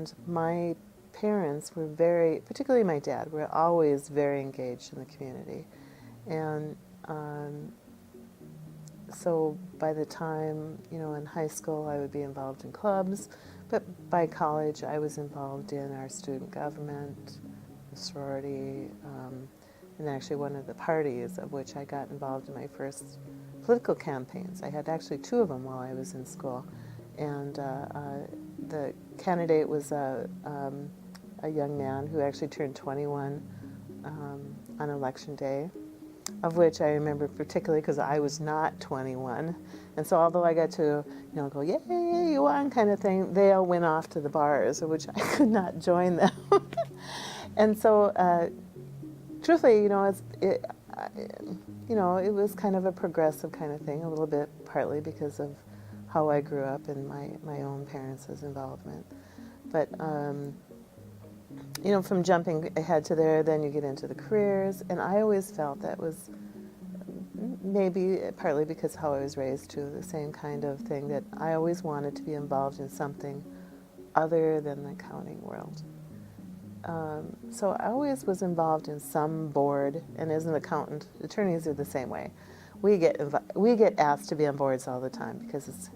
And my parents were very, particularly my dad, were always very engaged in the community. And so by the time, in high school, I would be involved in clubs, but by college, I was involved in our student government, the sorority, and actually one of the parties of which I got involved in my first political campaigns. I had actually two of them while I was in school. And the candidate was a young man who actually turned 21 on election day, of which I remember particularly because I was not 21. And so although I got to, go, yay, you won kind of thing, they all went off to the bars, of which I could not join them. And so, truthfully, it was kind of a progressive kind of thing, a little bit partly because of how I grew up and my own parents' involvement. But, from jumping ahead to there, then you get into the careers, and I always felt that was maybe partly because how I was raised too, the same kind of thing, that I always wanted to be involved in something other than the accounting world. So I always was involved in some board, and as an accountant, attorneys are the same way. We get asked to be on boards all the time because it's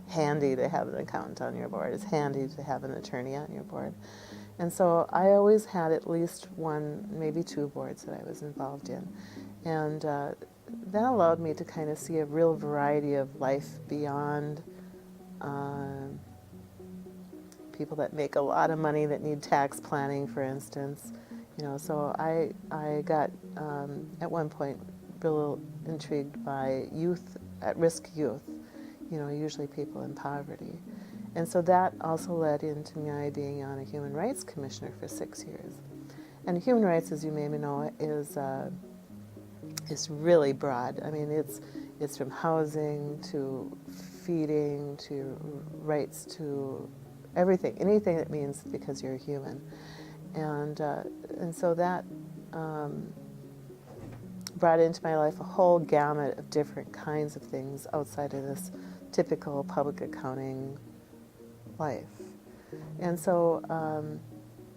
handy to have an accountant on your board. It's handy to have an attorney on your board. And so I always had at least one, maybe two boards that I was involved in. And that allowed me to kind of see a real variety of life beyond people that make a lot of money that need tax planning, for instance. So I got, at one point, real intrigued by youth, at-risk youth, usually people in poverty. And so that also led into my being on a human rights commissioner for 6 years. And human rights, as you may know, is really broad. I mean, it's from housing to feeding to rights to everything, anything that means because you're a human. And so that brought into my life a whole gamut of different kinds of things outside of this typical public accounting life. And so,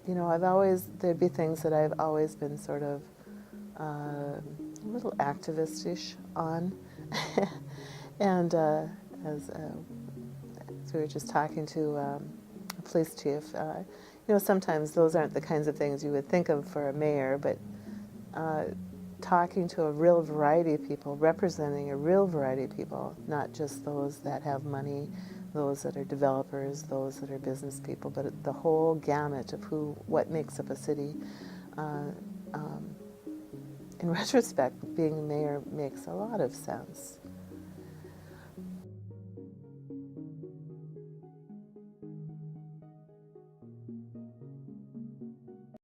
there'd be things that I've always been sort of a little activist-ish on. And as we were just talking to a police chief, sometimes those aren't the kinds of things you would think of for a mayor, but talking to a real variety of people, representing a real variety of people, not just those that have money, those that are developers, those that are business people, but the whole gamut of what makes up a city. In retrospect, being a mayor makes a lot of sense.